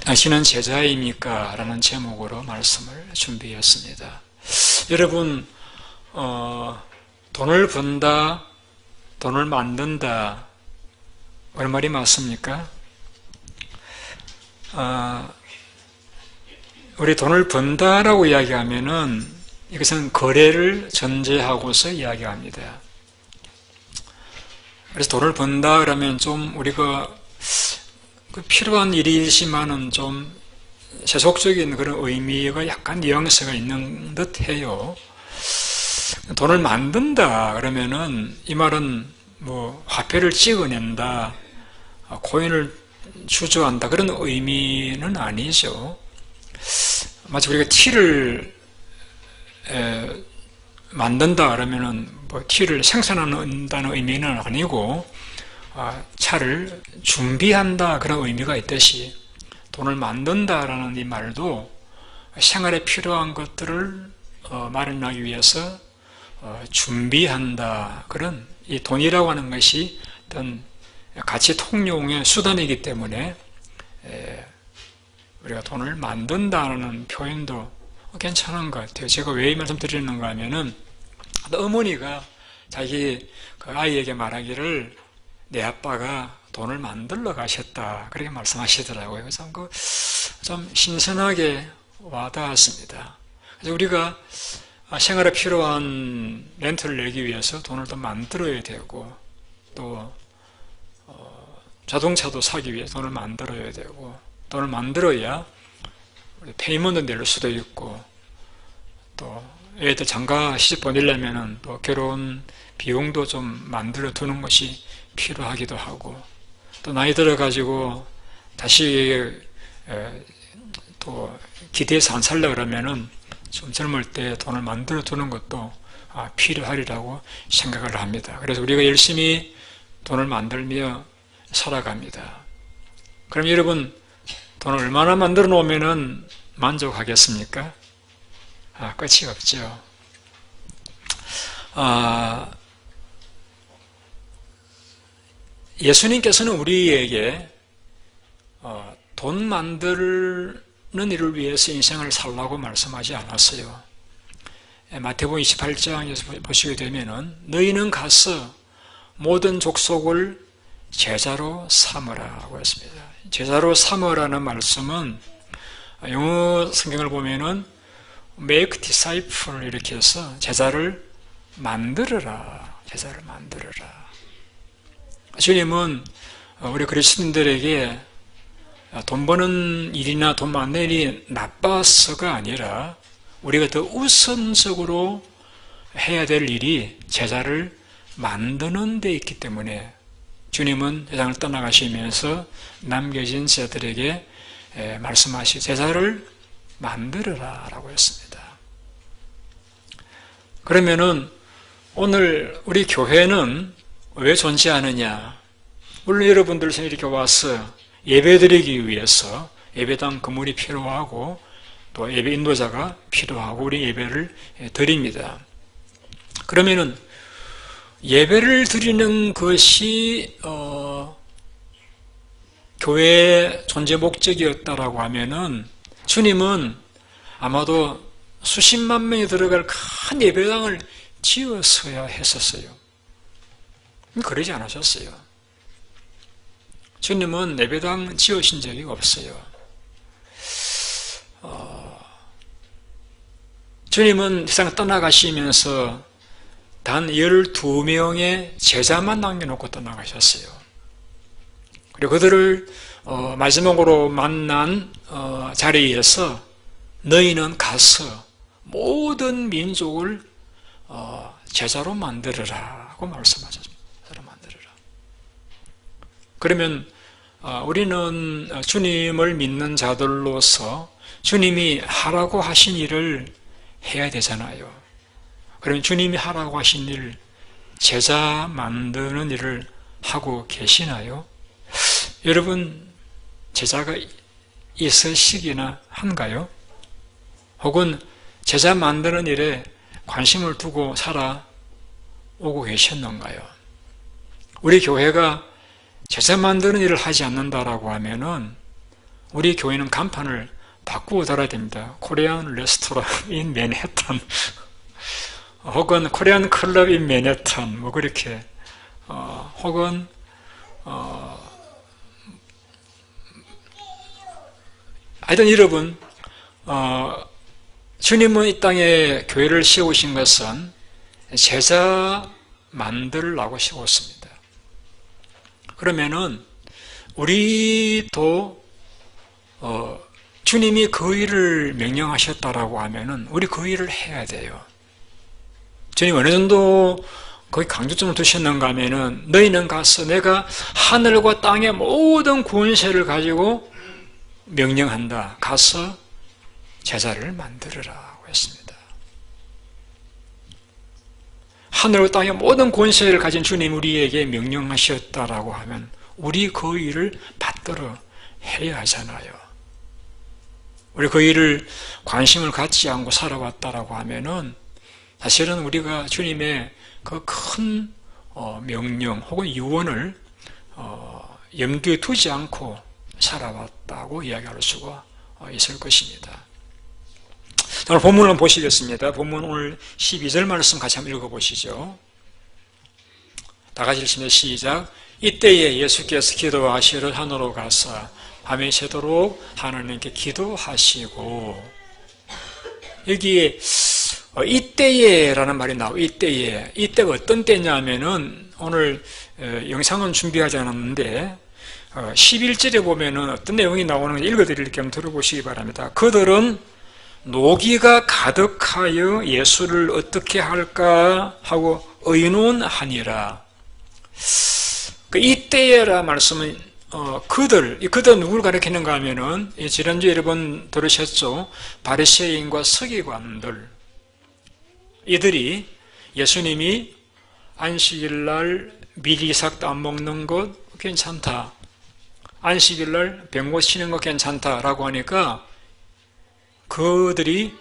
당신은 제자입니까? 라는 제목으로 말씀을 준비했습니다. 여러분, 돈을 번다, 돈을 만든다, 어느 말이 맞습니까? 우리 돈을 번다라고 이야기하면은 이것은 거래를 전제하고서 이야기합니다. 그래서 돈을 번다 그러면 좀 우리가 필요한 일이지만은 좀 세속적인 그런 의미가 약간 뉘앙스가 있는 듯 해요. 돈을 만든다 그러면은 이 말은 뭐 화폐를 찍어낸다, 코인을 주저한다 그런 의미는 아니죠. 마치 우리가 티를 만든다 그러면은 뭐 티를 생산한다는 의미는 아니고 차를 준비한다 그런 의미가 있듯이 돈을 만든다라는 이 말도 생활에 필요한 것들을 마련하기 위해서 준비한다 그런 이 돈이라고 하는 것이 어떤 가치 통용의 수단이기 때문에 우리가 돈을 만든다는 표현도 괜찮은 것 같아요. 제가 왜 이 말씀 드리는가 하면은 어머니가 자기 그 아이에게 말하기를 내 아빠가 돈을 만들러 가셨다 그렇게 말씀하시더라고요. 그래서 좀 신선하게 와닿았습니다. 그래서 우리가 생활에 필요한 렌트를 내기 위해서 돈을 더 만들어야 되고 또 자동차도 사기 위해서 돈을 만들어야 되고 돈을 만들어야 페이먼트 낼 수도 있고 또 애들 장가 시집 보내려면은 또 결혼 비용도 좀 만들어 두는 것이 필요하기도 하고 또 나이 들어가지고 다시 또 기대해서 안 살려 그러면은 좀 젊을 때 돈을 만들어 두는 것도 필요하리라고 생각을 합니다. 그래서 우리가 열심히 돈을 만들며 살아갑니다. 그럼 여러분 돈을 얼마나 만들어 놓으면은 만족하겠습니까? 끝이 없죠. 예수님께서는 우리에게 돈 만드는 일을 위해서 인생을 살라고 말씀하지 않았어요. 마태복음 28장에서 보시게 되면은 너희는 가서 모든 족속을 제자로 삼으라고 했습니다. 제자로 삼으라는 말씀은 영어 성경을 보면은 make disciple 이렇게 해서 제자를 만들어라. 제자를 만들어라. 주님은 우리 그리스도인들에게 돈 버는 일이나 돈 만드는 일이 나빠서가 아니라 우리가 더 우선적으로 해야 될 일이 제자를 만드는 데 있기 때문에 주님은 세상을 떠나가시면서 남겨진 제자들에게 말씀하시 제자를 만들어라 라고 했습니다. 그러면은 오늘 우리 교회는 왜 존재하느냐? 물론 여러분들 이렇게 와서 예배드리기 위해서 예배당 건물이 필요하고 또 예배 인도자가 필요하고 우리 예배를 드립니다. 그러면은 예배를 드리는 것이 교회의 존재 목적이었다라고 하면은 주님은 아마도 수십만 명이 들어갈 큰 예배당을 지었어야 했었어요. 그러지 않으셨어요. 주님은 예배당 지으신 적이 없어요. 주님은 세상을 떠나가시면서 단 12명의 제자만 남겨놓고 떠나가셨어요. 그리고 그들을 마지막으로 만난 자리에서 너희는 가서 모든 민족을 제자로 만들어라고 말씀하셨습니다. 제자로 만들어라. 그러면 우리는 주님을 믿는 자들로서 주님이 하라고 하신 일을 해야 되잖아요. 그러면 주님이 하라고 하신 일, 제자 만드는 일을 하고 계시나요? 여러분, 제자가 있으시기나 한가요? 혹은 제자 만드는 일에 관심을 두고 살아오고 계셨는가요? 우리 교회가 제자 만드는 일을 하지 않는다라고 하면은 우리 교회는 간판을 바꾸고 달아야 됩니다. 코리안 레스토랑 인 맨해튼 혹은 코리안 클럽 인 맨해튼 뭐 그렇게 혹은 하여튼 여러분 주님은 이 땅에 교회를 세우신 것은 제자 만들라고 세웠습니다. 그러면은 우리도 주님이 그 일을 명령하셨다라고 하면은 우리 그 일을 해야 돼요. 주님 어느 정도 거기 강조점을 두셨는가 하면은 너희는 가서 내가 하늘과 땅의 모든 권세를 가지고 명령한다. 가서 제자를 만들으라고 했습니다. 하늘과 땅의 모든 권세를 가진 주님 우리에게 명령하셨다라고 하면 우리 그 일을 받들어 해야 하잖아요. 우리 그 일을 관심을 갖지 않고 살아왔다라고 하면은 사실은 우리가 주님의 그 큰 명령 혹은 유언을 염두에 두지 않고 살아왔다고 이야기할 수가 있을 것입니다. 오늘 본문을 보시겠습니다. 본문 오늘 12절 말씀 같이 한번 읽어보시죠. 다 같이 읽습니다. 시작. 이때에 예수께서 기도하시러 하늘로 가서 밤이 새도록 하나님께 기도하시고, 여기에 이때에라는 말이 나와요. 이때에. 이때가 어떤 때냐 하면은 오늘 영상은 준비하지 않았는데 11절에 보면은 어떤 내용이 나오는지 읽어드릴 겸 들어보시기 바랍니다. 그들은 노기가 가득하여 예수를 어떻게 할까 하고 의논하니라. 이때에라 말씀은 그들 누구를 가리키는가 하면은 지난주에 여러분 들으셨죠? 바리새인과 서기관들, 이들이 예수님이 안식일날 미리삭도 안 먹는 것 괜찮다, 안식일날 병 고치는 것 괜찮다라고 하니까 그들이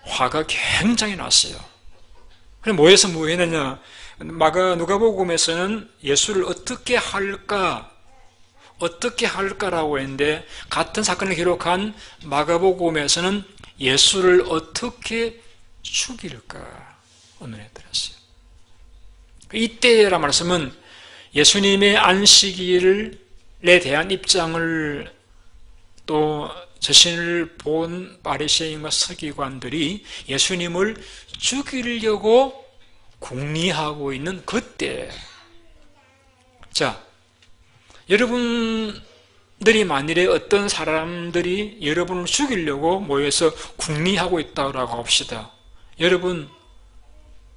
화가 굉장히 났어요. 그럼 뭐 했느냐? 누가복음에서는 예수를 어떻게 할까라고 했는데, 같은 사건을 기록한 마가복음에서는 예수를 어떻게 죽일까 의논해 드렸어요. 이때라 말씀은 예수님의 안식일에 대한 입장을 또 자신을 본 바리새인과 서기관들이 예수님을 죽이려고 궁리하고 있는 그때, 자, 여러분들이 만일에 어떤 사람들이 여러분을 죽이려고 모여서 궁리하고 있다고 합시다. 여러분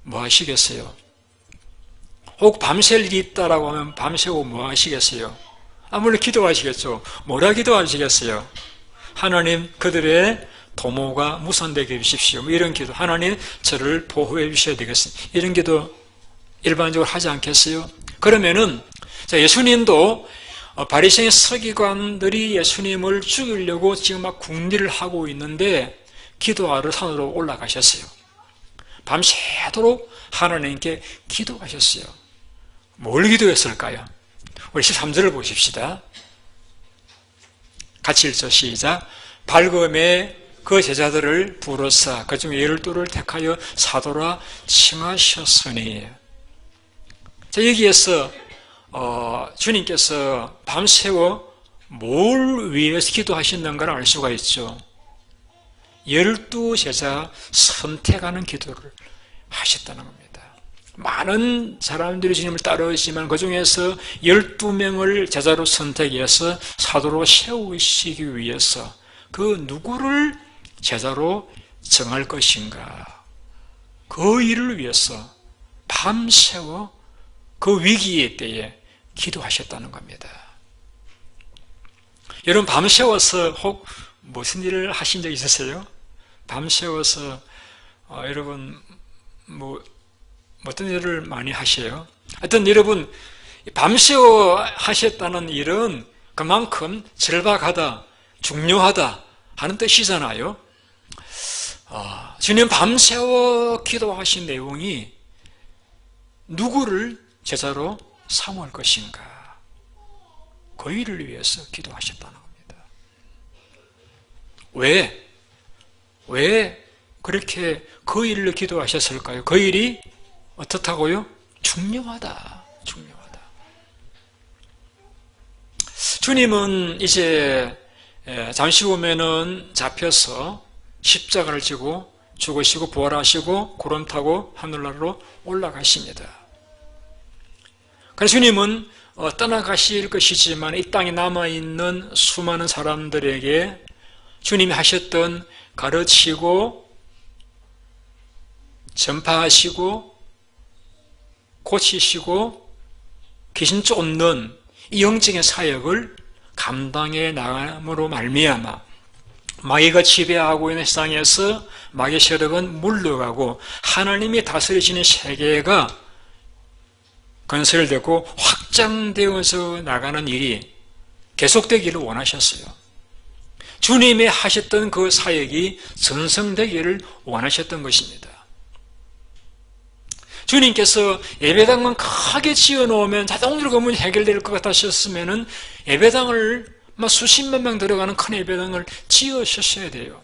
뭐 하시겠어요? 혹 밤샐 일이 있다라고 하면 밤새고 뭐 하시겠어요? 물론 기도하시겠죠. 뭐라 기도하시겠어요? 하나님, 그들의 도모가 무산되게 해주십시오. 이런 기도. 하나님, 저를 보호해 주셔야 되겠습니다. 이런 기도 일반적으로 하지 않겠어요? 그러면은 예수님도 바리새인 서기관들이 예수님을 죽이려고 지금 막 궁리를 하고 있는데 기도하러 산으로 올라가셨어요. 밤새도록 하나님께 기도하셨어요. 뭘 기도했을까요? 우리 13절을 보십시다. 같이 읽죠. 시작. 밝음에 그 제자들을 부르사 그중 12를 택하여 사도라 칭하셨으니. 자, 여기에서 주님께서 밤새워 뭘 위해서 기도하셨는가를 알 수가 있죠. 12제자 선택하는 기도를 하셨다는 겁니다. 많은 사람들이 주님을 따르지만 그 중에서 12명을 제자로 선택해서 사도로 세우시기 위해서 그 누구를 제자로 정할 것인가, 그 일을 위해서 밤새워 그 위기의 때에 기도하셨다는 겁니다. 여러분, 밤새워서 혹 무슨 일을 하신 적 있으세요? 밤새워서 여러분 어떤 일을 많이 하세요? 하여튼 여러분, 밤새워 하셨다는 일은 그만큼 절박하다, 중요하다 하는 뜻이잖아요. 주님 밤새워 기도하신 내용이 누구를 제자로 삼을 것인가, 그 일을 위해서 기도하셨다는 겁니다. 왜? 왜 그렇게 그 일을 기도하셨을까요? 그 일이 어떻다고요? 중요하다. 중요하다. 주님은 이제 잠시 후면은 잡혀서 십자가를 지고 죽으시고 부활하시고 구름 타고 하늘나라로 올라가십니다. 그래서 주님은 떠나가실 것이지만 이 땅에 남아있는 수많은 사람들에게 주님이 하셨던 가르치고 전파하시고 고치시고 귀신 쫓는 이 영적인 사역을 감당해 나감으로 말미암아 마귀가 지배하고 있는 세상에서 마귀 세력은 물러가고 하나님이 다스리시는 세계가 건설되고 확장되어서 나가는 일이 계속되기를 원하셨어요. 주님이 하셨던 그 사역이 전성되기를 원하셨던 것입니다. 주님께서 예배당만 크게 지어놓으면 자동적으로 그 문이 해결될 것 같으셨으면 예배당을 수십만 명 들어가는 큰 예배당을 지으셨어야 돼요.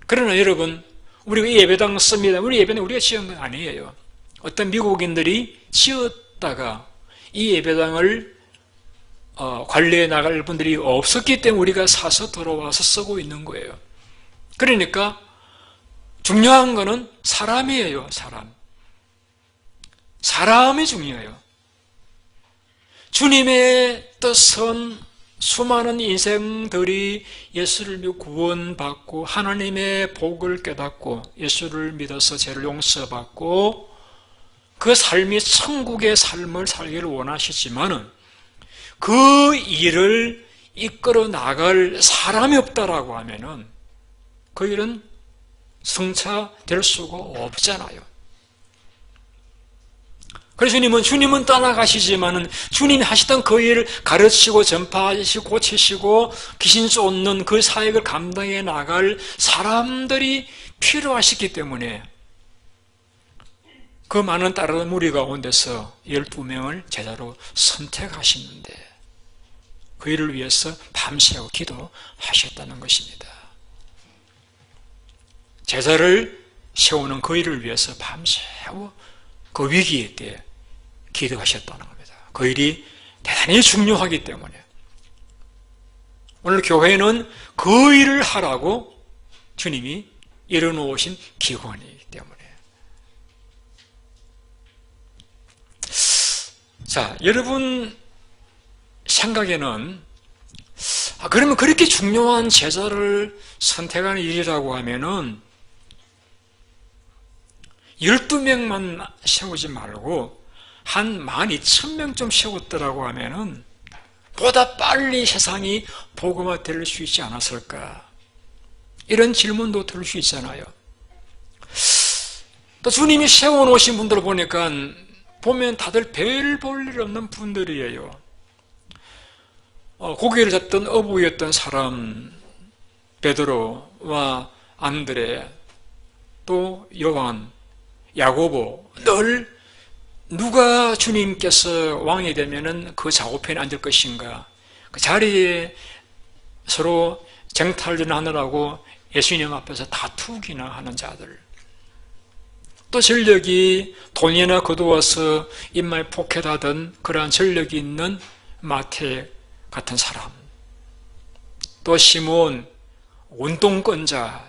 그러나 여러분, 우리가 이 예배당 씁니다. 우리 예배당 우리가 지은 건 아니에요. 어떤 미국인들이 지었다가 이 예배당을 관리해 나갈 분들이 없었기 때문에 우리가 사서 들어와서 쓰고 있는 거예요. 그러니까 중요한 거는 사람이에요. 사람이 중요해요. 주님의 뜻은 수많은 인생들이 예수를 믿고 구원받고 하나님의 복을 깨닫고 예수를 믿어서 죄를 용서받고 그 삶이 천국의 삶을 살기를 원하시지만은 그 일을 이끌어 나갈 사람이 없다라고 하면은 그 일은 성취될 수가 없잖아요. 그래서 주님은 떠나가시지만은 주님이 하시던 그 일을 가르치고 전파하시고 고치시고 귀신 쫓는 그 사역을 감당해 나갈 사람들이 필요하시기 때문에 그 많은 따르는 무리 가운데서 12명을 제자로 선택하시는데 그 일을 위해서 밤새고 기도하셨다는 것입니다. 제자를 세우는 그 일을 위해서 밤새고 그 위기의 때에 기도하셨다는 겁니다. 그 일이 대단히 중요하기 때문에 오늘 교회는 그 일을 하라고 주님이 이뤄놓으신 기관이기 때문에. 자, 여러분 생각에는 그러면 그렇게 중요한 제자를 선택하는 일이라고 하면은 12명만 세우지 말고 한 12,000명쯤 세웠더라고 하면은 보다 빨리 세상이 복음화될 수 있지 않았을까? 이런 질문도 들 수 있잖아요. 또 주님이 세워놓으신 분들을 보니까 보면 다들 별 볼 일 없는 분들이에요. 고기를 잡던 어부였던 사람 베드로와 안드레 또 요한 야고보 늘 누가 주님께서 왕이 되면은 그 좌우편에 앉을 것인가 그 자리에 서로 쟁탈전하느라고 예수님 앞에서 다투기나 하는 자들 또 전력이 돈이나 거두어서 입마에 포켓하던 그러한 전력이 있는 마태 같은 사람 또 시몬 운동권자이잖아요.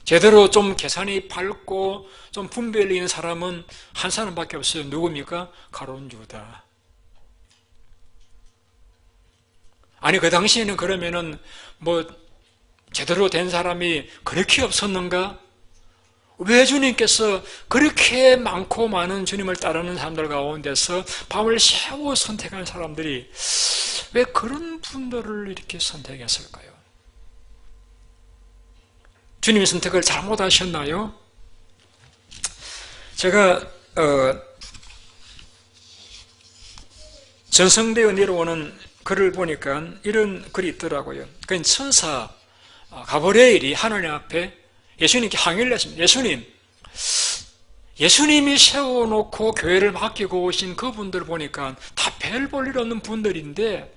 제대로 좀 계산이 밝고 좀 분별이 있는 사람은 한 사람밖에 없어요. 누굽니까? 가룟 유다. 아니 그 당시에는 그러면은 제대로 된 사람이 그렇게 없었는가? 왜 주님께서 그렇게 많고 많은 주님을 따르는 사람들 가운데서 밤을 새워 선택한 사람들이 왜 그런 분들을 이렇게 선택했을까요? 주님의 선택을 잘못하셨나요? 제가 전성대에 내려오는 글을 보니까 이런 글이 있더라고요. 그건 천사 가브리엘이 하나님 앞에 예수님께 항의를 했습니다. 예수님이 세워놓고 교회를 맡기고 오신 그분들 보니까 다 별 볼 일 없는 분들인데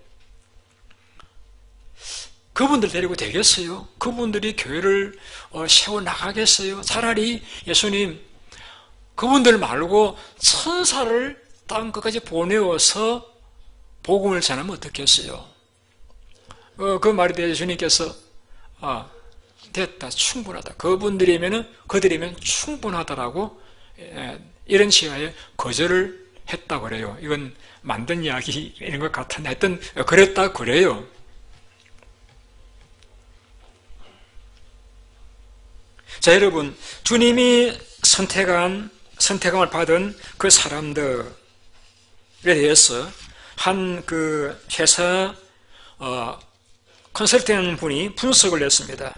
그분들 데리고 되겠어요? 그분들이 교회를 세워나가겠어요? 차라리 예수님 그분들 말고 천사를 땅 끝까지 보내어서 복음을 전하면 어떻겠어요? 그 말에 대해 예수님께서 됐다, 충분하다. 그들이면 충분하다라고 이런 시야에 거절을 했다 그래요. 이건 만든 이야기 이런 것 같은데 하여튼 그랬다 그래요. 자, 여러분, 주님이 선택함을 받은 그 사람들에 대해서 한 그 회사 컨설팅 분이 분석을 했습니다.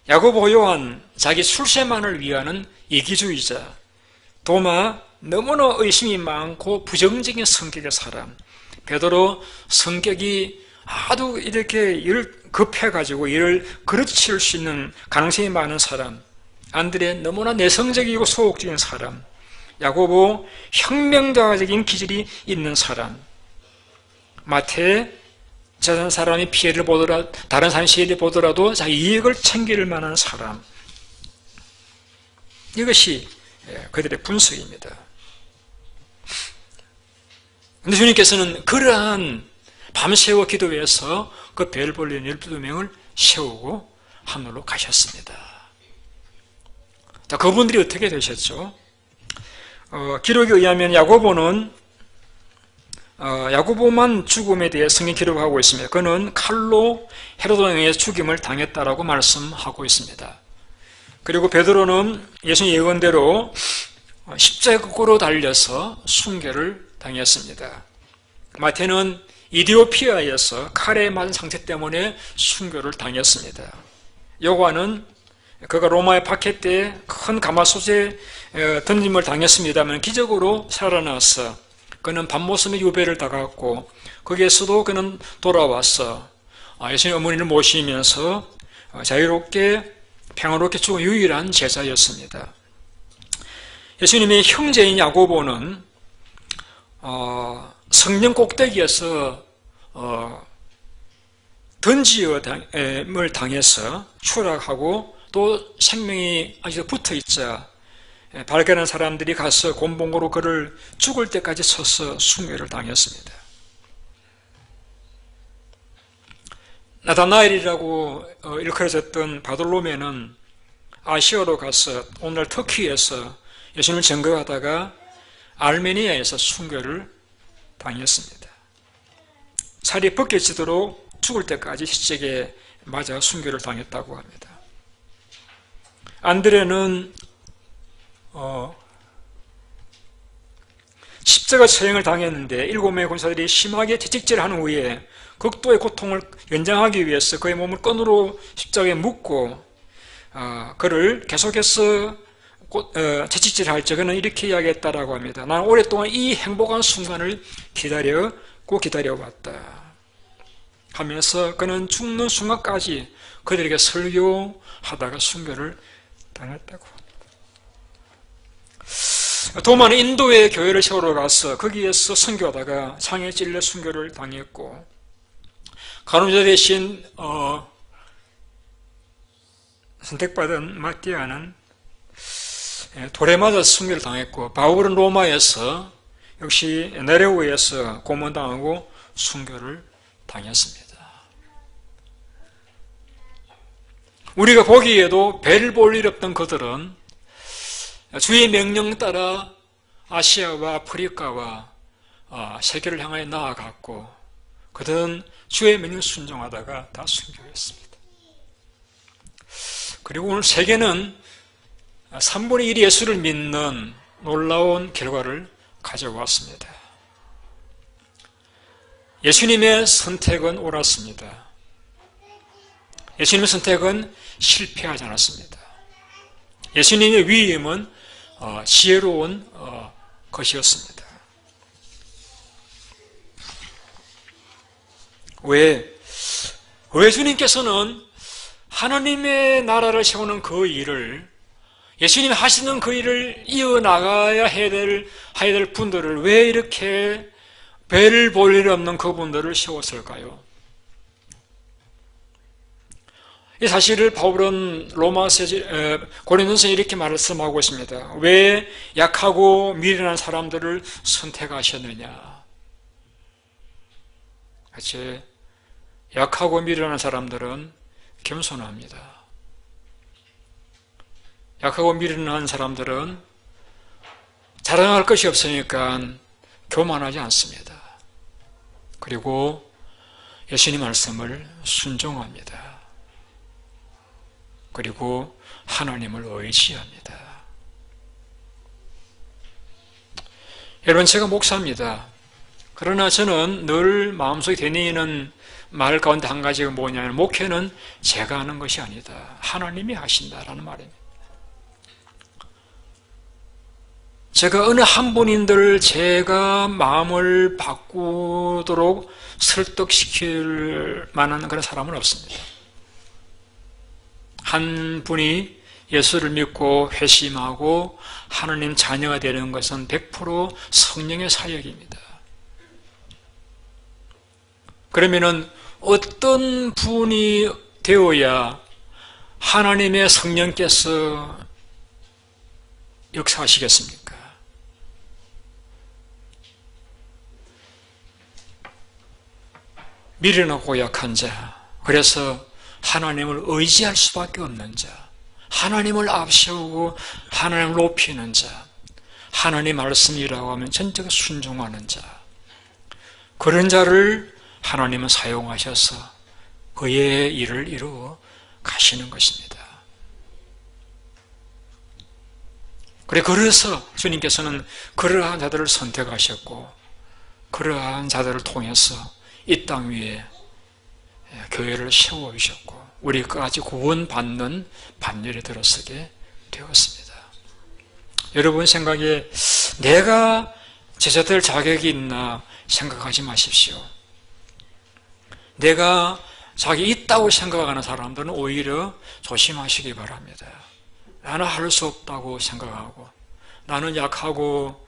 야고보 요한 자기 출세만을 위하는 이기주의자, 도마 너무나 의심이 많고 부정적인 성격의 사람, 베드로 성격이 아주 이렇게 급해가지고 일을 그르칠 수 있는 가능성이 많은 사람, 안드레 너무나 내성적이고 소극적인 사람, 야고보 혁명자적인 기질이 있는 사람, 마태 다른 사람이 피해를 보더라도, 다른 사람이 피해를 보더라도 자기 이익을 챙길 만한 사람. 이것이 그들의 분석입니다. 근데 주님께서는 그러한 밤새워 기도해서 그 벨볼린 12명을 세우고 하늘로 가셨습니다. 자, 그분들이 어떻게 되셨죠? 기록에 의하면 야고보만 죽음에 대해 성경 기록하고 있습니다. 그는 칼로 헤로드 왕에게 죽임을 당했다라고 말씀하고 있습니다. 그리고 베드로는 예수님 예언대로 십자가로 달려서 순교를 당했습니다. 마태는 이디오피아에서 칼에 맞은 상처 때문에 순교를 당했습니다. 요한은 그가 로마에 박해 때 큰 가마솥에 던짐을 당했습니다만 기적으로 살아나서 그는 밤모섬에 유배를 당했고 거기에서도 그는 돌아와서 예수님 어머니를 모시면서 자유롭게 평화롭게 죽은 유일한 제자였습니다. 예수님의 형제인 야고보는 성령 꼭대기에서 던짐을 당해서 추락하고 또 생명이 아직도 붙어있자 발견한 사람들이 가서 곤봉으로 그를 죽을 때까지 쳐서 순교를 당했습니다. 나다나엘이라고 일컬어졌던 바돌로메는 아시아로 가서 오늘 터키에서 예수님을 증거하다가 아르메니아에서 순교를 당했습니다. 살이 벗겨지도록 죽을 때까지 시체에 맞아 순교를 당했다고 합니다. 안드레는 십자가 처형을 당했는데 7명의 군사들이 심하게 채찍질을 한 후에 극도의 고통을 연장하기 위해서 그의 몸을 끈으로 십자가에 묶고 그를 계속해서 채찍질할 적 그는 이렇게 이야기했다라고 합니다. 나는 오랫동안 이 행복한 순간을 기다려왔다 하면서 그는 죽는 순간까지 그들에게 설교하다가 순교를 당했다고. 도마는 인도의 교회를 세우러 가서 거기에서 선교하다가 창에 찔려 순교를 당했고, 간호자 대신 선택받은 마띠아는 돌에 맞아서 순교를 당했고, 바울은 로마에서 역시 네레오에서 고문당하고 순교를 당했습니다. 우리가 보기에도 배를 볼 일 없던 그들은 주의 명령 따라 아시아와 아프리카와 세계를 향하여 나아갔고, 그들은 주의 명령 순종하다가 다 순교했습니다. 그리고 오늘 세계는 3분의 1이 예수를 믿는 놀라운 결과를 가져왔습니다. 예수님의 선택은 옳았습니다. 예수님의 선택은 실패하지 않았습니다. 예수님의 위임은 지혜로운 것이었습니다. 왜 주님께서는 하나님의 나라를 세우는 그 일을, 예수님이 하시는 그 일을 이어나가야 해야 될 분들을 왜 이렇게 배를 볼 일 없는 그분들을 세웠을까요? 이 사실을 바울은 고린도서에 이렇게 말씀하고 있습니다. 왜 약하고 미련한 사람들을 선택하셨느냐? 같이 약하고 미련한 사람들은 겸손합니다. 약하고 미련한 사람들은 자랑할 것이 없으니까 교만하지 않습니다. 그리고 예수님 말씀을 순종합니다. 그리고 하나님을 의지합니다. 여러분, 제가 목사입니다. 그러나 저는 늘 마음속에 되뇌이는 말 가운데 한 가지가 뭐냐면, 목회는 제가 하는 것이 아니다. 하나님이 하신다라는 말입니다. 제가 어느 한 분인들 제가 마음을 바꾸도록 설득시킬 만한 그런 사람은 없습니다. 한 분이 예수를 믿고 회심하고 하나님 자녀가 되는 것은 100% 성령의 사역입니다. 그러면은 어떤 분이 되어야 하나님의 성령께서 역사하시겠습니까? 미련하고 약한 자, 그래서 하나님을 의지할 수밖에 없는 자, 하나님을 앞세우고 하나님을 높이는 자, 하나님 말씀이라고 하면 전적으로 순종하는 자, 그런 자를 하나님은 사용하셔서 그의 일을 이루어 가시는 것입니다. 그래서 주님께서는 그러한 자들을 선택하셨고, 그러한 자들을 통해서 이 땅 위에 교회를 세워주셨고, 우리까지 구원받는 반열에 들어서게 되었습니다. 여러분 생각에 내가 제자될 자격이 있나 생각하지 마십시오. 내가 자기 있다고 생각하는 사람들은 오히려 조심하시기 바랍니다. 나는 할 수 없다고 생각하고, 나는 약하고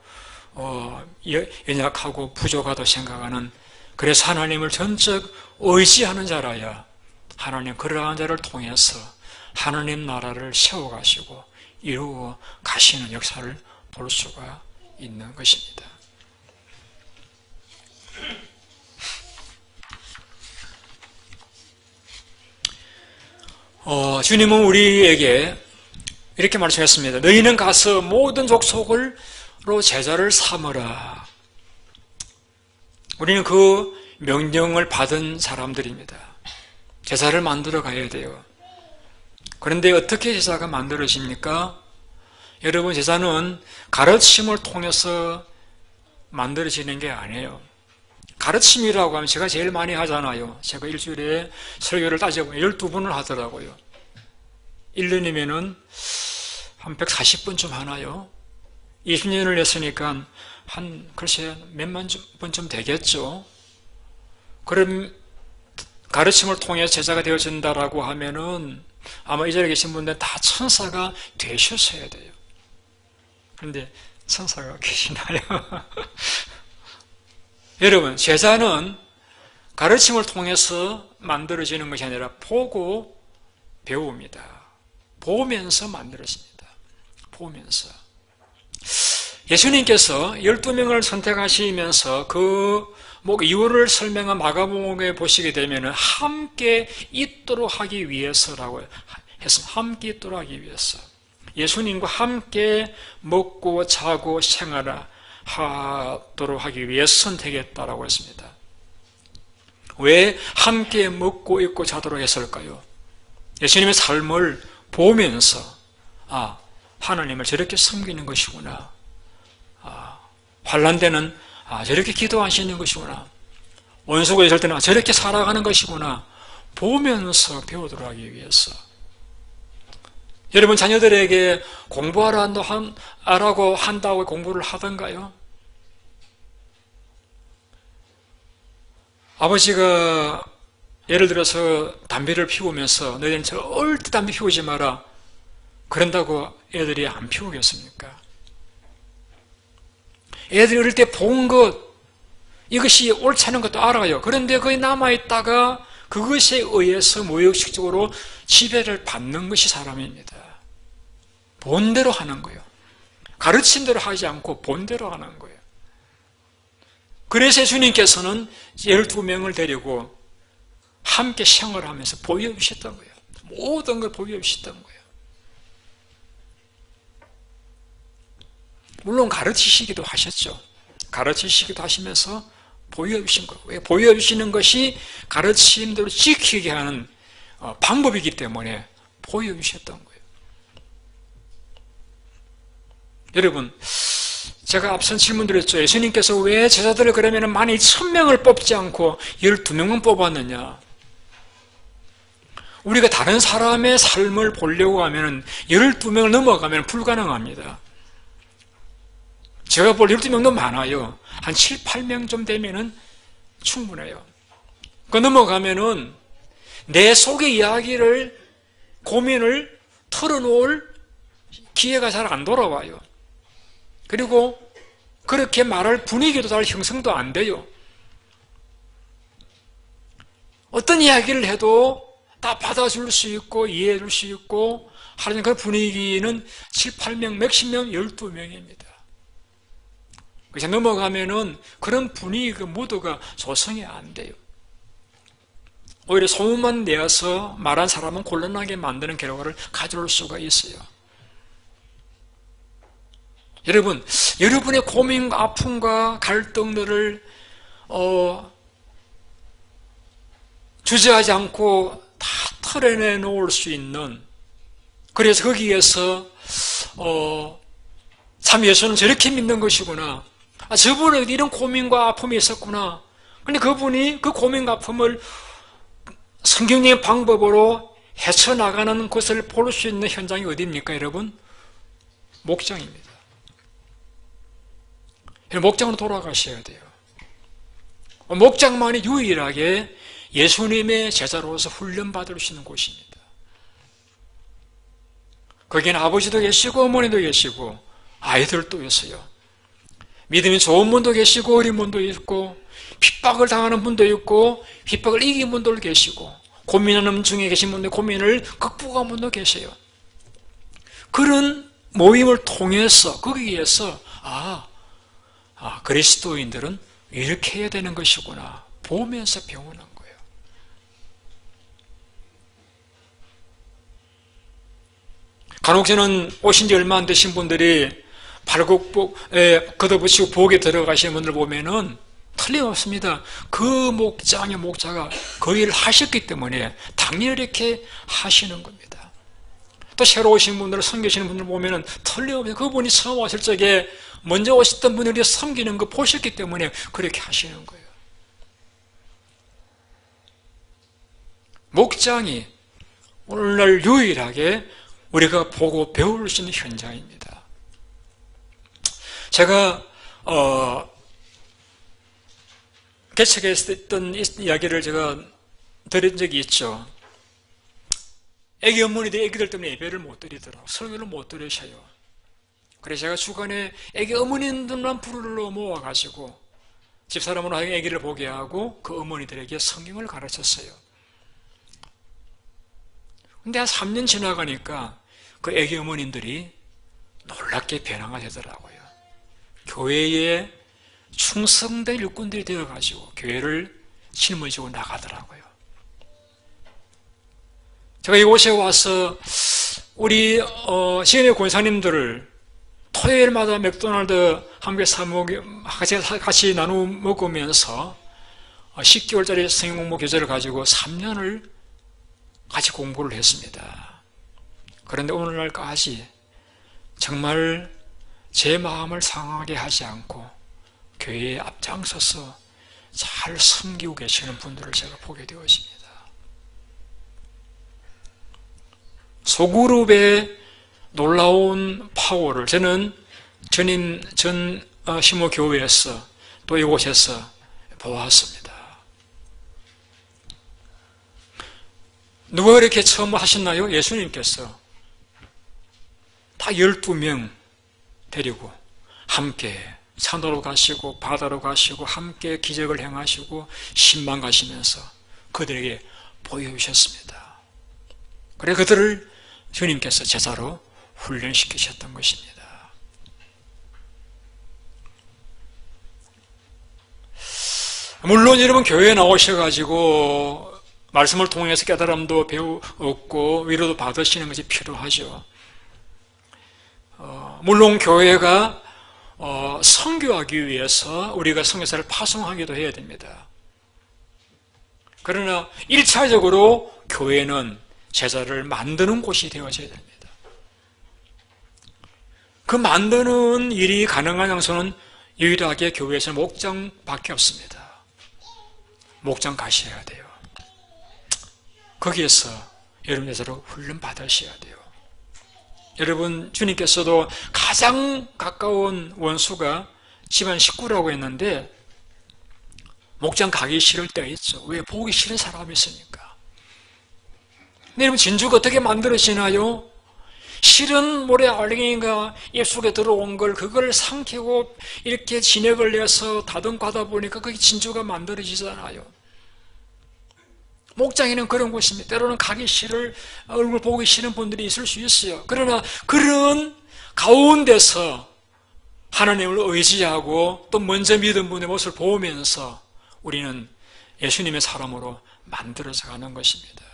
연약하고 부족하다고 생각하는, 그래서 하나님을 전적 의지하는 자라야 하나님 그러한 자를 통해서 하나님 나라를 세워가시고 이루어 가시는 역사를 볼 수가 있는 것입니다. 주님은 우리에게 이렇게 말씀했습니다. 너희는 가서 모든 족속으로 제자를 삼으라. 우리는 그 명령을 받은 사람들입니다. 제자를 만들어 가야 돼요. 그런데 어떻게 제자가 만들어집니까? 여러분, 제자는 가르침을 통해서 만들어지는 게 아니에요. 가르침이라고 하면 제가 제일 많이 하잖아요. 제가 일주일에 설교를 따져보면 12번을 하더라고요. 1년이면은 한 140번쯤 하나요? 20년을 했으니까 글쎄 몇만 번쯤 되겠죠. 그럼 가르침을 통해 제자가 되어진다라고 하면은 아마 이 자리에 계신 분들 다 천사가 되셨어야 돼요. 그런데 천사가 계시나요? 여러분, 제자는 가르침을 통해서 만들어지는 것이 아니라 보고 배웁니다. 보면서 만들어집니다. 보면서. 예수님께서 12명을 선택하시면서 그 이유를 설명한 마가복음에 보시게 되면 함께 있도록 하기 위해서라고 했습니다. 함께 있도록 하기 위해서. 예수님과 함께 먹고 자고 생활하도록 하기 위해서 선택했다라고 했습니다. 왜 함께 먹고 있고 자도록 했을까요? 예수님의 삶을 보면서 하나님을 저렇게 섬기는 것이구나. 환난 때는 저렇게 기도하시는 것이구나. 원수가 있을 때는 저렇게 살아가는 것이구나. 보면서 배우도록 하기 위해서. 여러분, 자녀들에게 공부하라고 한다고 공부를 하던가요? 아버지가 예를 들어서 담배를 피우면서 너희는 절대 담배 피우지 마라, 그런다고 애들이 안 피우겠습니까? 애들이 어릴 때 본 것, 이것이 옳지 않은 것도 알아요. 그런데 거기 남아있다가 그것에 의해서 무의식적으로 지배를 받는 것이 사람입니다. 본대로 하는 거예요. 가르친 대로 하지 않고 본대로 하는 거예요. 그래서 주님께서는 12명을 데리고 함께 생활하면서 보여주셨던 거예요. 모든 걸 보여주셨던 거예요. 물론 가르치시기도 하셨죠. 가르치시기도 하시면서 보여주신 거예요. 보여주시는 것이 가르침대로 지키게 하는 방법이기 때문에 보여주셨던 거예요. 여러분, 제가 앞선 질문 드렸죠. 예수님께서 왜 제자들을 그러면 12,000명을 뽑지 않고 12명만 뽑았느냐? 우리가 다른 사람의 삶을 보려고 하면 12명을 넘어가면 불가능합니다. 제가 볼 12명도 많아요. 한 7, 8명 좀 되면은 충분해요. 그 넘어가면은 내 속의 이야기를, 고민을 털어놓을 기회가 잘 안 돌아와요. 그리고 그렇게 말할 분위기도 잘 형성도 안 돼요. 어떤 이야기를 해도 다 받아줄 수 있고 이해해 줄 수 있고 하는 그 분위기는 7, 8명, 몇십 명, 12명입니다. 그래서 넘어가면은 그런 분위기가 모두가 조성이 안 돼요. 오히려 소문만 내어서 말한 사람은 곤란하게 만드는 결과를 가져올 수가 있어요. 여러분, 여러분의 고민과 아픔과 갈등들을 주저하지 않고 다 털어내 놓을 수 있는, 그래서 거기에서 참 예수는 저렇게 믿는 것이구나, 저분에게 이런 고민과 아픔이 있었구나, 근데 그분이 그 고민과 아픔을 성경적인 방법으로 헤쳐나가는 것을 볼 수 있는 현장이 어디입니까, 여러분? 목장입니다. 목장으로 돌아가셔야 돼요. 목장만이 유일하게 예수님의 제자로서 훈련받을 수 있는 곳입니다. 거기는 아버지도 계시고 어머니도 계시고 아이들도 있어요. 믿음이 좋은 분도 계시고 어린 분도 있고 핍박을 당하는 분도 있고 핍박을 이긴 분도 계시고 고민하는 중에 계신 분들 고민을 극복한 분도 계세요. 그런 모임을 통해서 거기에서 그리스도인들은 이렇게 해야 되는 것이구나 보면서 배우는 거예요. 간혹 저는 오신 지 얼마 안 되신 분들이 발굽복에 걷어붙이고 부엌에 들어가시는 분들 보면은 틀림없습니다. 그 목장의 목자가 그 일을 하셨기 때문에 당연히 이렇게 하시는 겁니다. 또 새로 오신 분들, 섬기시는 분들 보면은 틀림없이 그분이 처음 왔을 적에 먼저 오셨던 분들이 섬기는 거 보셨기 때문에 그렇게 하시는 거예요. 목장이 오늘날 유일하게 우리가 보고 배울 수 있는 현장입니다. 제가 개척했던 이야기를 제가 드린 적이 있죠. 애기 어머니들이 애기들 때문에 예배를 못 드리더라고요. 설교를 못 들으셔요. 그래서 제가 주간에 애기 어머니들만 부르러 모아가지고 집사람으로 하여금 애기를 보게 하고 그 어머니들에게 성경을 가르쳤어요. 근데 한 3년 지나가니까 그 애기 어머님들이 놀랍게 변화가 되더라고요. 교회에 충성된 일꾼들이 되어가지고 교회를 짊어지고 나가더라고요. 제가 이곳에 와서 우리 지금의 권사님들을 토요일마다 맥도날드 함께 같이 나누어 먹으면서 10개월짜리 성경 공부 교재를 가지고 3년을 같이 공부를 했습니다. 그런데 오늘날까지 정말 제 마음을 상하게 하지 않고 교회에 앞장서서 잘 섬기고 계시는 분들을 제가 보게 되었습니다. 소그룹의 놀라운 파워를 저는 전 시모교회에서 또 이곳에서 보았습니다. 누가 이렇게 처음 하셨나요? 예수님께서 다 12명 데리고 함께 산으로 가시고 바다로 가시고 함께 기적을 행하시고 신방 가시면서 그들에게 보여주셨습니다. 그래 그들을 주님께서 제자로 훈련시키셨던 것입니다. 물론 여러분 교회에 나오셔가지고 말씀을 통해서 깨달음도 얻고 위로도 받으시는 것이 필요하죠. 물론 교회가 선교하기 위해서 우리가 선교사를 파송하기도 해야 됩니다. 그러나 1차적으로 교회는 제자를 만드는 곳이 되어져야 됩니다. 그 만드는 일이 가능한 장소는 유일하게 교회에서 목장밖에 없습니다. 목장 가셔야 돼요. 거기에서 여러분들로 훈련 받으셔야 돼요. 여러분 주님께서도 가장 가까운 원수가 집안 식구라고 했는데 목장 가기 싫을 때가 있죠. 왜? 보기 싫은 사람이 있으니까. 근데 여러분 진주가 어떻게 만들어지나요? 실은 모래 알갱이가 입속에 들어온 걸 그걸 삼키고 이렇게 진액을 내서 다듬고하다 보니까 그게 진주가 만들어지잖아요. 목장에는 그런 곳입니다. 때로는 가기 싫을, 얼굴 보기 싫은 분들이 있을 수 있어요. 그러나 그런 가운데서 하나님을 의지하고 또 먼저 믿은 분의 모습을 보면서 우리는 예수님의 사람으로 만들어져 가는 것입니다.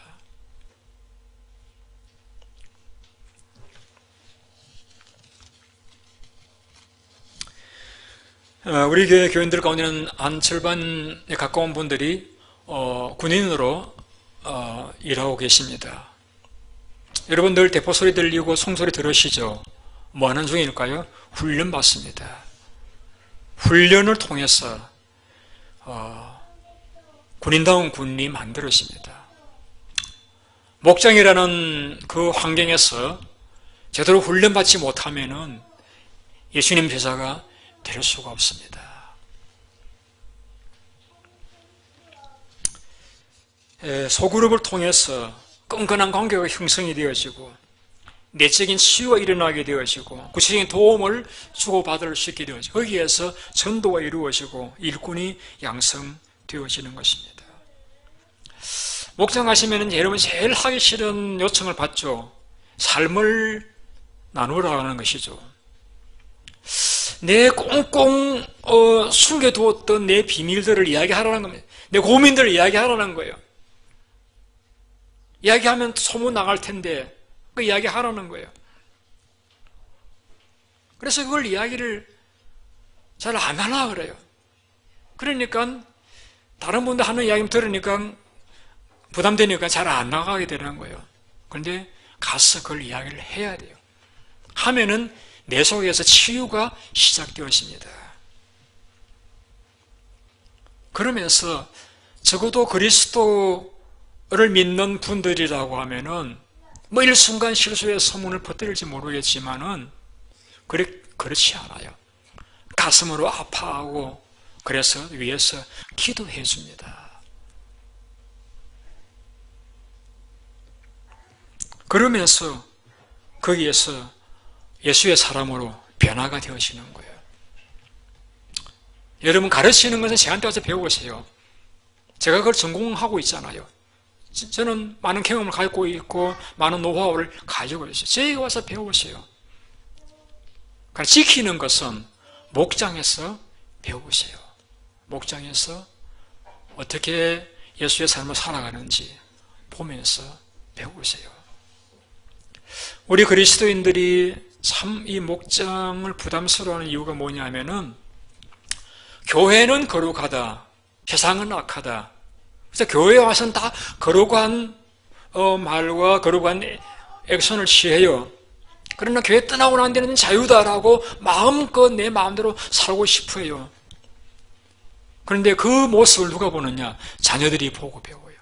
우리 교회 교인들 가운데는 한 절반에 가까운 분들이 군인으로 일하고 계십니다. 여러분 늘 대포 소리 들리고 송소리 들으시죠? 뭐 하는 중일까요? 훈련 받습니다. 훈련을 통해서 군인다운 군인이 만들어집니다. 목장이라는 그 환경에서 제대로 훈련받지 못하면은 예수님 제자가 될 수가 없습니다. 소그룹을 통해서 끈끈한 관계가 형성이 되어지고 내적인 치유가 일어나게 되어지고 구체적인 도움을 주고받을 수 있게 되어지고 거기에서 전도가 이루어지고 일꾼이 양성되어지는 것입니다. 목장 가시면 여러분 제일 하기 싫은 요청을 받죠. 삶을 나누라는 것이죠. 내 꽁꽁 숨겨두었던 내 비밀들을 이야기하라는 겁니다. 내 고민들을 이야기하라는 거예요. 이야기하면 소문 나갈 텐데 그 이야기하라는 거예요. 그래서 그걸 이야기를 잘 안 하려고 그래요. 그러니까 다른 분들 하는 이야기 들으니까 부담되니까 잘 안 나가게 되는 거예요. 그런데 가서 그걸 이야기를 해야 돼요. 하면은 내 속에서 치유가 시작되어집니다. 그러면서 적어도 그리스도를 믿는 분들이라고 하면은 뭐 일순간 실수의 소문을 퍼뜨릴지 모르겠지만은 그렇지 않아요. 가슴으로 아파하고 그래서 위에서 기도해 줍니다. 그러면서 거기에서 예수의 사람으로 변화가 되어지는 거예요. 여러분 가르치는 것은 저한테 와서 배우세요. 제가 그걸 전공하고 있잖아요. 저는 많은 경험을 가지고 있고 많은 노하우를 가지고 있어요. 저에게 와서 배우세요. 그러니까 지키는 것은 목장에서 배우세요. 목장에서 어떻게 예수의 삶을 살아가는지 보면서 배우세요. 우리 그리스도인들이 참 이 목장을 부담스러워하는 이유가 뭐냐면은 교회는 거룩하다, 세상은 악하다. 그래서 교회에 와서는 다 거룩한 말과 거룩한 액션을 취해요. 그러나 교회 떠나고 난 데는 자유다라고 마음껏 내 마음대로 살고 싶어요. 그런데 그 모습을 누가 보느냐? 자녀들이 보고 배워요.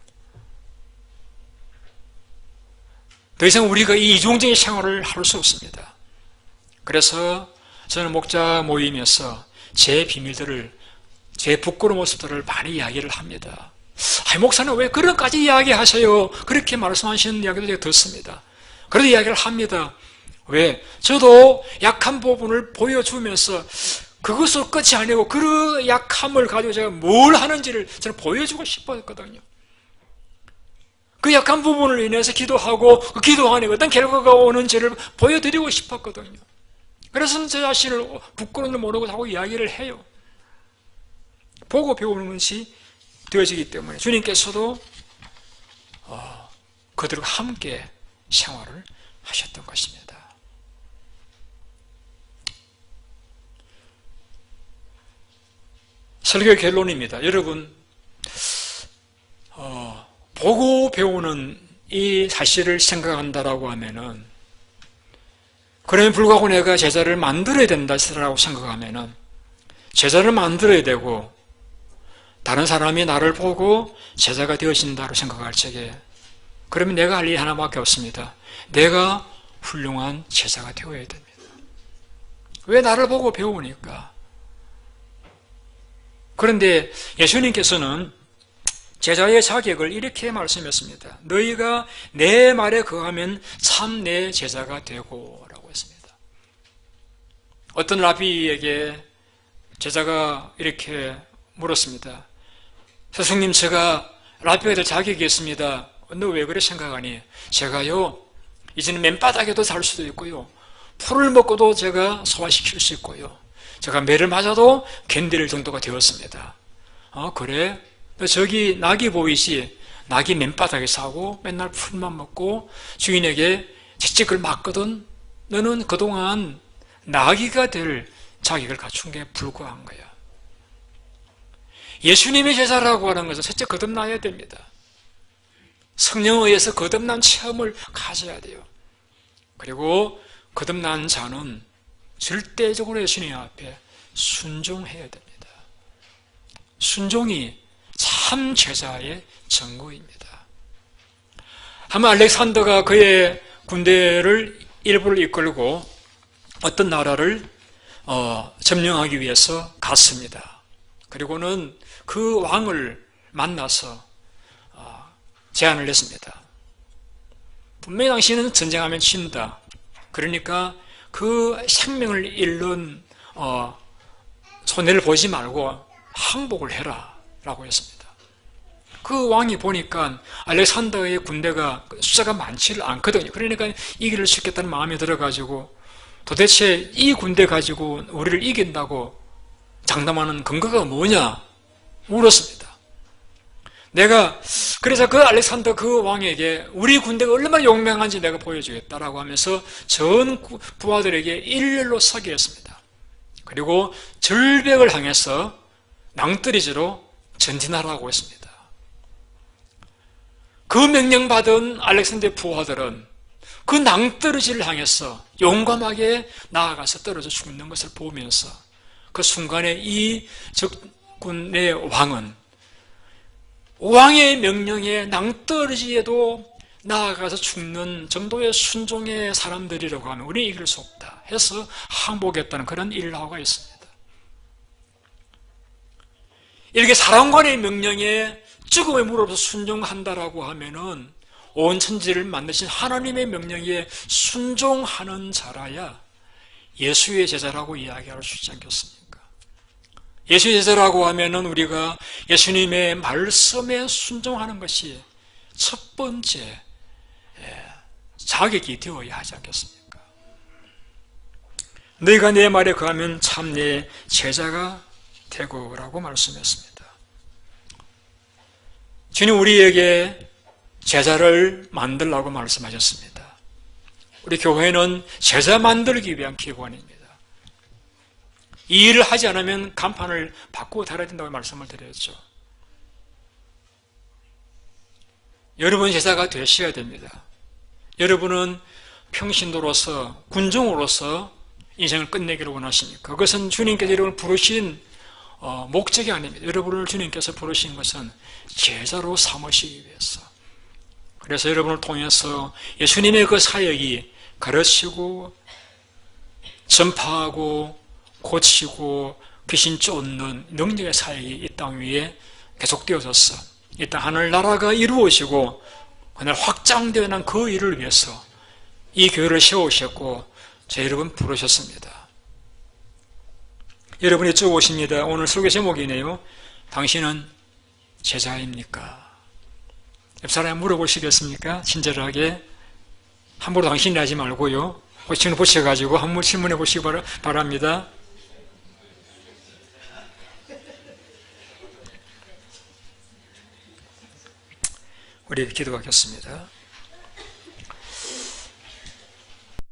더 이상 우리가 이 이중적인 생활을 할 수 없습니다. 그래서 저는 목자 모임에서 제 비밀들을, 제 부끄러운 모습들을 많이 이야기를 합니다. 목사는 왜 그런까지 이야기하세요? 그렇게 말씀하시는 이야기도 제가 듣습니다. 그래도 이야기를 합니다. 왜? 저도 약한 부분을 보여주면서 그것으로 끝이 아니고 그 약함을 가지고 제가 뭘 하는지를 저는 보여주고 싶었거든요. 그 약한 부분을 인해서 기도하고 그 기도 안에 어떤 결과가 오는지를 보여드리고 싶었거든요. 그래서 제 자신을 부끄러움을 모르고 자꾸 이야기를 해요. 보고 배우는 것이 되어지기 때문에 주님께서도 그들과 함께 생활을 하셨던 것입니다. 설교 결론입니다. 여러분, 보고 배우는 이 사실을 생각한다라고 하면은, 그러면 불구하고 내가 제자를 만들어야 된다라고 생각하면은, 제자를 만들어야 되고, 다른 사람이 나를 보고 제자가 되어진다고 생각할 적에, 그러면 내가 할 일이 하나밖에 없습니다. 내가 훌륭한 제자가 되어야 됩니다. 왜 나를 보고 배우니까? 그런데 예수님께서는 제자의 자격을 이렇게 말씀했습니다. 너희가 내 말에 거하면 참 내 제자가 되고 라고 했습니다. 어떤 라비에게 제자가 이렇게 물었습니다. 스승님, 제가 라비가 될 자격이 있습니다. 너 왜 그래 생각하니? 제가요, 이제는 맨바닥에도 살 수도 있고요, 풀을 먹고도 제가 소화시킬 수 있고요, 제가 매를 맞아도 견딜 정도가 되었습니다. 그래? 너 저기 낙이 보이시? 낙이 맨바닥에 사고 맨날 풀만 먹고 주인에게 채찍을 맞거든. 너는 그동안 나귀가 될 자격을 갖춘 게 불과한 거야. 예수님의 제자라고 하는 것은 첫째 거듭나야 됩니다. 성령에 의해서 거듭난 체험을 가져야 돼요. 그리고 거듭난 자는 절대적으로 예수님 앞에 순종해야 됩니다. 순종이 참 제자의 증거입니다. 한번 알렉산더가 그의 군대를 일부를 이끌고 어떤 나라를 점령하기 위해서 갔습니다. 그리고는 그 왕을 만나서 제안을 했습니다. 분명히 당신은 전쟁하면 진다. 그러니까 그 생명을 잃는 손해를 보지 말고 항복을 해라 라고 했습니다. 그 왕이 보니까 알렉산더의 군대가 숫자가 많지를 않거든요. 그러니까 이기를 수 있겠다는 마음이 들어가지고 도대체 이 군대 가지고 우리를 이긴다고 장담하는 근거가 뭐냐 물었습니다. 그래서 그 알렉산더 그 왕에게 우리 군대가 얼마나 용맹한지 내가 보여주겠다라고 하면서 전 부하들에게 일렬로 서게 했습니다. 그리고 절벽을 향해서 낭떠러지로 전진하라고 했습니다. 그 명령받은 알렉산더의 부하들은 그 낭떠러지를 향해서 용감하게 나아가서 떨어져 죽는 것을 보면서 그 순간에 이 적군의 왕은 왕의 명령에 낭떠러지에도 나아가서 죽는 정도의 순종의 사람들이라고 하면 우리는 이길 수 없다 해서 항복했다는 그런 일화가 있습니다. 이렇게 사람관의 명령에 죽음의 무릎에서 순종한다라고 하면은 온 천지를 만드신 하나님의 명령에 순종하는 자라야 예수의 제자라고 이야기할 수 있지 않겠습니까? 예수의 제자라고 하면은 우리가 예수님의 말씀에 순종하는 것이 첫 번째 자격이 되어야 하지 않겠습니까? 너희가 내 말에 거하면 참 내 제자가 되고라고 말씀했습니다. 주님 우리에게 제자를 만들라고 말씀하셨습니다. 우리 교회는 제자 만들기 위한 기관입니다. 이 일을 하지 않으면 간판을 바꾸고 달아야 된다고 말씀을 드렸죠. 여러분 제자가 되셔야 됩니다. 여러분은 평신도로서 군종으로서 인생을 끝내기를 원하십니까? 그것은 주님께서 여러분을 부르신 목적이 아닙니다. 여러분을 주님께서 부르신 것은 제자로 삼으시기 위해서. 그래서 여러분을 통해서 예수님의 그 사역이 가르치고 전파하고 고치고 귀신 쫓는 능력의 사역이 이 땅 위에 계속되어졌어. 이 땅 하늘나라가 이루어지고 그날 확장되어 난 그 일을 위해서 이 교회를 세우셨고 저 여러분 부르셨습니다. 여러분이 여쭤보십니다. 오늘 설교 제목이네요. 당신은 제자입니까? 옆 사람이 물어보시겠습니까? 친절하게. 함부로 당신이 하지 말고요. 호칭을 보셔가지고 한번 질문해 보시기 바랍니다. 우리 기도하겠습니다.